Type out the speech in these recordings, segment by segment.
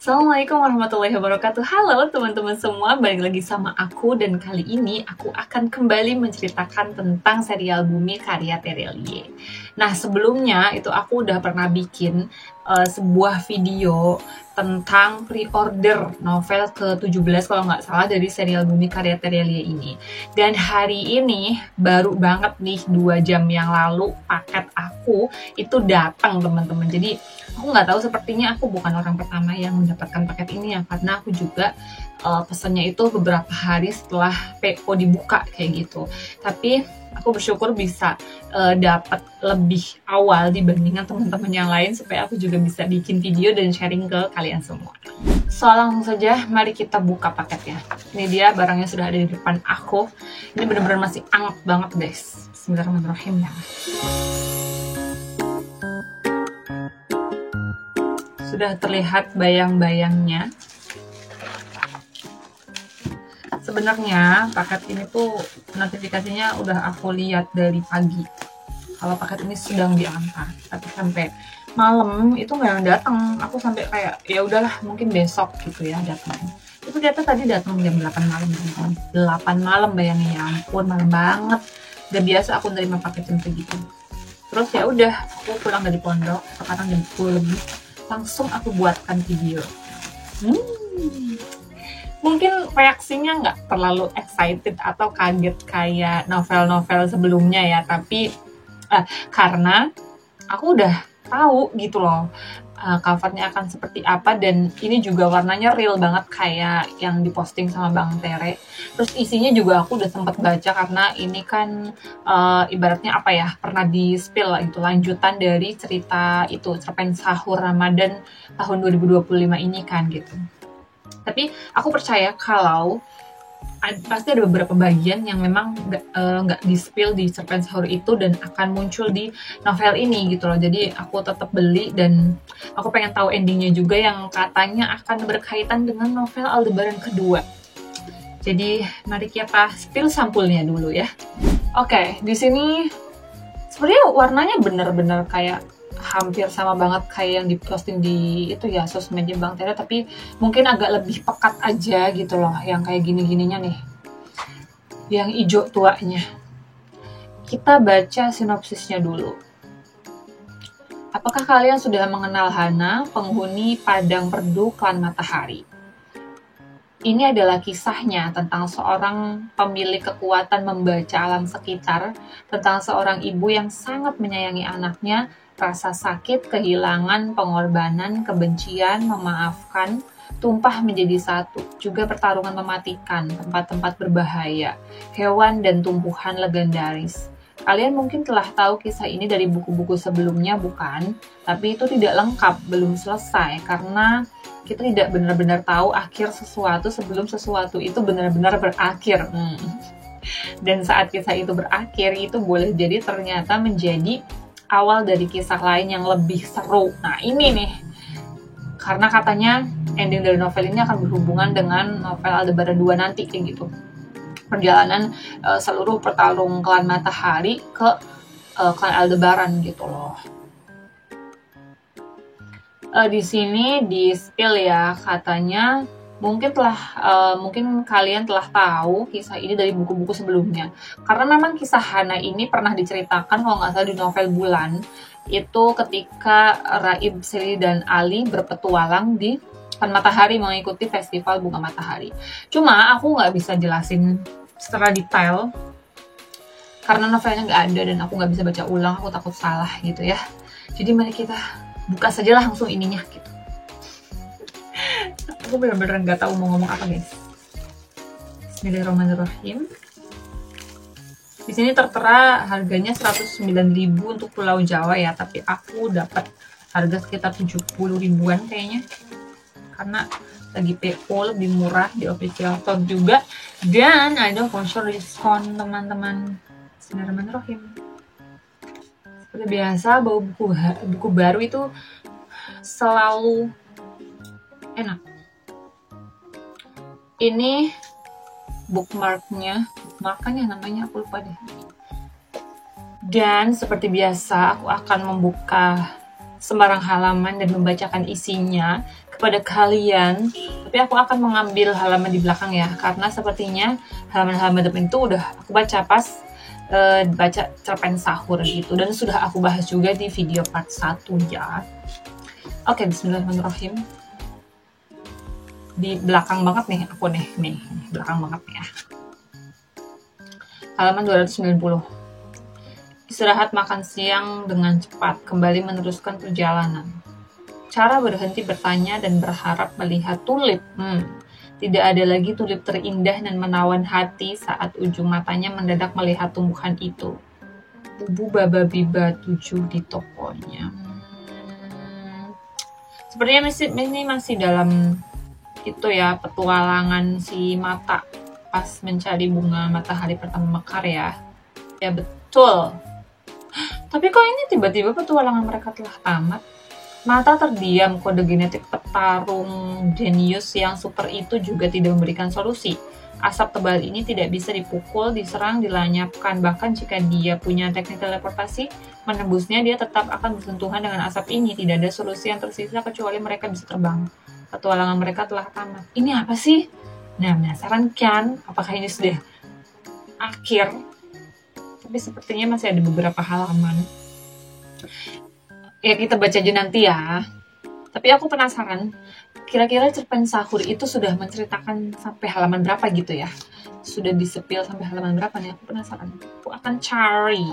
Assalamualaikum warahmatullahi wabarakatuh. Halo teman-teman semua, balik lagi sama aku dan kali ini aku akan kembali menceritakan tentang serial Bumi karya Terelie. Nah, sebelumnya itu aku udah pernah bikin sebuah video tentang pre-order novel ke-17 kalau nggak salah dari serial Bumi karya Terelie ini. Dan hari ini baru banget nih 2 jam yang lalu paket aku itu datang teman-teman. Jadi aku nggak tahu, sepertinya aku bukan orang pertama yang mendapatkan paket ini ya, karena aku juga pesannya itu beberapa hari setelah PO dibuka kayak gitu. Tapi aku bersyukur bisa dapat lebih awal dibandingkan teman-teman yang lain supaya aku juga bisa bikin video dan sharing ke kalian semua. So, langsung saja mari kita buka paketnya. Ini dia barangnya sudah ada di depan aku. Ini benar-benar masih anget banget guys. Bismillahirrahmanirrahim ya. Sudah terlihat bayang-bayangnya. Sebenarnya paket ini tuh notifikasinya udah aku lihat dari pagi kalau paket ini sedang diantar, tapi sampai malam itu nggak datang. Aku sampai kayak ya udahlah mungkin besok gitu ya datang. Itu ternyata tadi datang jam 8 malam, teman-teman. 8 malam, bayangin, ya ampun, malam banget. Gak biasa aku nerima paket jam segitu. Terus ya udah, aku pulang dari pondok sekarang jam 10 lebih. Langsung aku buatkan video. Mungkin reaksinya nggak terlalu excited atau kaget kayak novel-novel sebelumnya ya, tapi karena aku udah tahu gitu loh covernya akan seperti apa, dan ini juga warnanya real banget kayak yang diposting sama Bang Tere. Terus isinya juga aku udah sempat baca karena ini kan ibaratnya apa ya, pernah di spill lah gitu, lanjutan dari cerita itu Cerpen Sahur Ramadan tahun 2025 ini kan gitu. Tapi aku percaya kalau pasti ada beberapa bagian yang memang nggak di-spill di Cerpen Sahur itu dan akan muncul di novel ini gitu loh. Jadi aku tetap beli dan aku pengen tahu endingnya juga yang katanya akan berkaitan dengan novel Aldebaran kedua. Jadi mari kita spill sampulnya dulu ya. Oke, di sini sebenarnya warnanya bener-bener kayak hampir sama banget kayak yang diposting di itu ya sosmednya Bang Tere, tapi mungkin agak lebih pekat aja gitu loh, yang kayak gini-gininya nih, yang hijau tuanya. Kita baca sinopsisnya dulu. Apakah kalian sudah mengenal Hana, penghuni Padang Perdu Klan Matahari? Ini adalah kisahnya tentang seorang pemilik kekuatan membaca alam sekitar, tentang seorang ibu yang sangat menyayangi anaknya. Rasa sakit, kehilangan, pengorbanan, kebencian, memaafkan, tumpah menjadi satu. Juga pertarungan mematikan, tempat-tempat berbahaya, hewan dan tumbuhan legendaris. Kalian mungkin telah tahu kisah ini dari buku-buku sebelumnya, bukan? Tapi itu tidak lengkap, belum selesai, karena kita tidak benar-benar tahu akhir sesuatu sebelum sesuatu itu benar-benar berakhir. Dan saat kisah itu berakhir, itu boleh jadi ternyata menjadi awal dari kisah lain yang lebih seru. Nah ini nih, karena katanya ending dari novel ini akan berhubungan dengan novel Aldebaran 2 nanti kayak gitu. Perjalanan seluruh petarung Klan Matahari ke Klan Aldebaran gitu loh. Di sini di spill ya, katanya mungkin kalian telah tahu kisah ini dari buku-buku sebelumnya, karena memang kisah Hana ini pernah diceritakan kalau nggak salah di novel Bulan itu ketika Raib, Sri dan Ali berpetualang di Klan Matahari mengikuti festival bunga matahari. Cuma aku nggak bisa jelasin secara detail karena novelnya nggak ada dan aku nggak bisa baca ulang, aku takut salah gitu ya. Jadi mari kita buka saja langsung ininya gitu. Aku bener-bener nggak tahu mau ngomong apa guys. Bismillahirrahmanirrahim. Di sini tertera harganya 109.000 untuk Pulau Jawa ya, tapi aku dapat harga sekitar 70 ribuan kayaknya. Karena lagi PO lebih murah di official store juga, dan ada voucher diskon teman-teman. Bismillahirrahmanirrahim. Seperti biasa, bau buku baru itu selalu enak. Ini bookmarknya namanya aku lupa deh. Dan seperti biasa aku akan membuka sembarang halaman dan membacakan isinya kepada kalian, tapi aku akan mengambil halaman di belakang ya, karena sepertinya halaman-halaman depan itu udah aku baca pas baca cerpen sahur gitu, dan sudah aku bahas juga di video part 1 ya. Oke, bismillahirrahmanirrahim. Di belakang banget nih aku nih belakang banget ya. Halaman 290. Istirahat makan siang dengan cepat, kembali meneruskan perjalanan. Cara berhenti bertanya dan berharap melihat tulip. Tidak ada lagi tulip terindah dan menawan hati saat ujung matanya mendadak melihat tumbuhan itu. Bubu Baba Biba 7 di tokonya. Sepertinya ini masih dalam itu ya, petualangan si mata pas mencari bunga matahari pertama mekar ya. Ya betul. Tapi kok ini tiba-tiba petualangan mereka telah tamat? Mata terdiam, kode genetik petarung jenius yang super itu juga tidak memberikan solusi. Asap tebal ini tidak bisa dipukul, diserang, dilenyapkan. Bahkan jika dia punya teknik teleportasi, menembusnya dia tetap akan bersentuhan dengan asap ini. Tidak ada solusi yang tersisa kecuali mereka bisa terbang. Petualangan mereka telah tamat. Ini apa sih? Nah, penasaran kan? Apakah ini sudah akhir? Tapi sepertinya masih ada beberapa halaman. Ya, kita baca aja nanti ya. Tapi aku penasaran, kira-kira cerpen sahur itu sudah menceritakan sampai halaman berapa gitu ya? Sudah disepil sampai halaman berapa nih? Aku penasaran. Aku akan cari.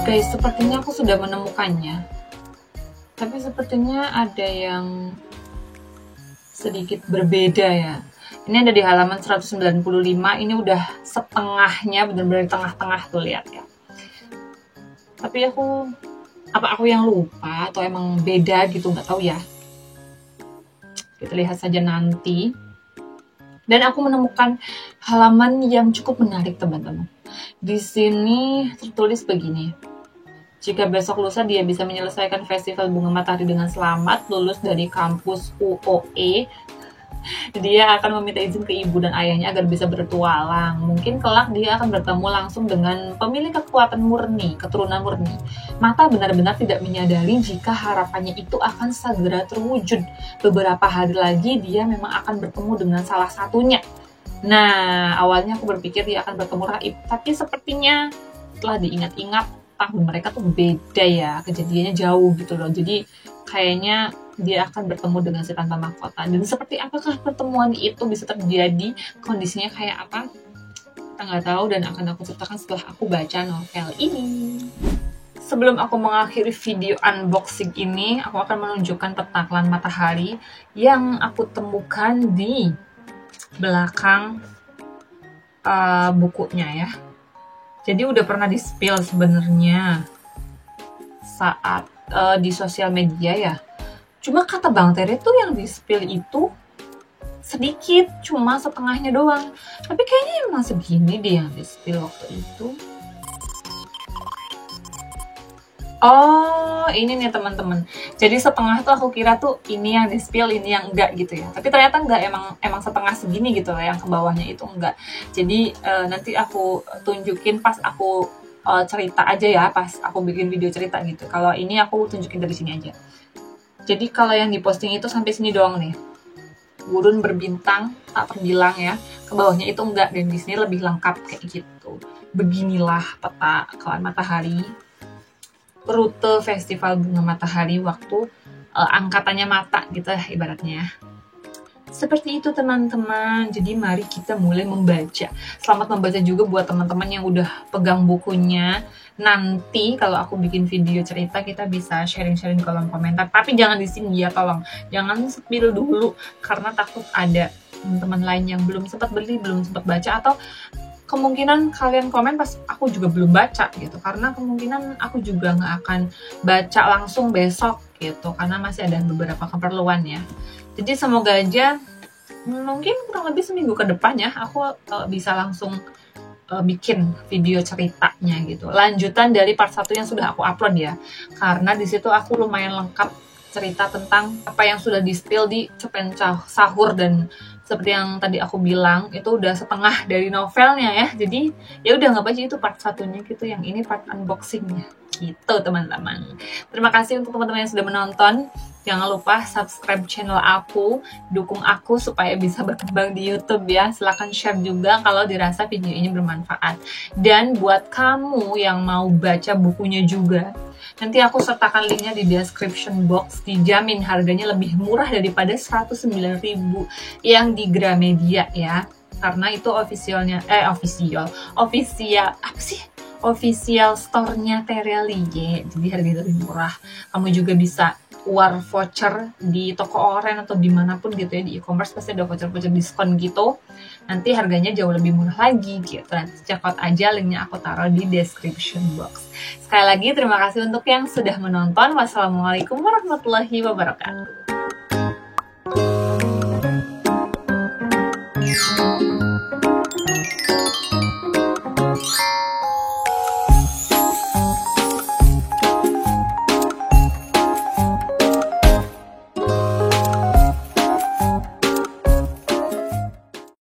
Guys, sepertinya aku sudah menemukannya. Tapi sepertinya ada yang sedikit berbeda ya. Ini ada di halaman 195, ini udah setengahnya, benar-benar tengah-tengah tuh, lihat ya. Tapi apa aku yang lupa atau emang beda gitu, nggak tahu ya. Kita lihat saja nanti. Dan aku menemukan halaman yang cukup menarik, teman-teman. Di sini tertulis begini. Jika besok lusa dia bisa menyelesaikan festival bunga matahari dengan selamat, lulus dari kampus UOE, dia akan meminta izin ke ibu dan ayahnya agar bisa bertualang. Mungkin kelak dia akan bertemu langsung dengan pemilik kekuatan murni, keturunan murni. Mata benar-benar tidak menyadari jika harapannya itu akan segera terwujud. Beberapa hari lagi dia memang akan bertemu dengan salah satunya. Nah, awalnya aku berpikir dia akan bertemu Raib, tapi sepertinya setelah diingat-ingat, tahun mereka tuh beda ya, kejadiannya jauh gitu loh. Jadi kayaknya dia akan bertemu dengan si tanpa mahkota. Dan seperti apakah pertemuan itu bisa terjadi, kondisinya kayak apa, kita nggak tahu, dan akan aku ceritakan setelah aku baca novel ini. Sebelum aku mengakhiri video unboxing ini, aku akan menunjukkan petaklan matahari yang aku temukan di belakang bukunya ya. Jadi udah pernah di-spill sebenarnya saat di sosial media ya. Cuma kata Bang Tere tuh yang di-spill itu sedikit, cuma setengahnya doang. Tapi kayaknya emang segini deh yang di-spill waktu itu. Oh, ini nih teman-teman. Jadi setengah tuh aku kira tuh ini yang di-spill, ini yang enggak gitu ya. Tapi ternyata enggak, emang setengah segini gitu lah, yang ke bawahnya itu enggak. Jadi nanti aku tunjukin pas aku cerita aja ya, pas aku bikin video cerita gitu. Kalau ini aku tunjukin dari sini aja. Jadi kalau yang diposting itu sampai sini doang nih. Gurun berbintang, tak terbilang ya. Ke bawahnya itu enggak, dan di sini lebih lengkap kayak gitu. Beginilah peta kawan matahari. Rute festival bunga matahari waktu angkatannya mata gitu ibaratnya. Seperti itu teman-teman. Jadi mari kita mulai membaca. Selamat membaca juga buat teman-teman yang udah pegang bukunya. Nanti kalau aku bikin video cerita, kita bisa sharing-sharing di kolom komentar. Tapi jangan di sini ya, tolong. Jangan spill dulu, karena takut ada teman-teman lain yang belum sempat beli, belum sempat baca, atau kemungkinan kalian komen pas aku juga belum baca gitu, karena kemungkinan aku juga nggak akan baca langsung besok gitu, karena masih ada beberapa keperluan ya. Jadi semoga aja mungkin kurang lebih seminggu ke depan ya aku bisa langsung bikin video ceritanya gitu. Lanjutan dari part 1 yang sudah aku upload ya. Karena di situ aku lumayan lengkap cerita tentang apa yang sudah di-spill di Cerpen Sahur, dan seperti yang tadi aku bilang itu udah setengah dari novelnya ya. Jadi ya udah nggak baca itu part 1-nya gitu, yang ini part unboxingnya gitu teman-teman. Terima kasih untuk teman-teman yang sudah menonton. Jangan lupa subscribe channel aku, dukung aku supaya bisa berkembang di YouTube ya. Silahkan share juga kalau dirasa video ini bermanfaat. Dan buat kamu yang mau baca bukunya juga, nanti aku sertakan linknya di description box. Dijamin harganya lebih murah daripada 109.000 yang di Gramedia ya. Karena itu official store-nya Terelie. Jadi harganya lebih murah. Kamu juga bisa war voucher di toko oren atau dimanapun gitu ya, di e-commerce pasti ada voucher-voucher diskon gitu, nanti harganya jauh lebih murah lagi gitu. Nanti check out aja, linknya aku taruh di description box. Sekali lagi terima kasih untuk yang sudah menonton. Wassalamualaikum warahmatullahi wabarakatuh.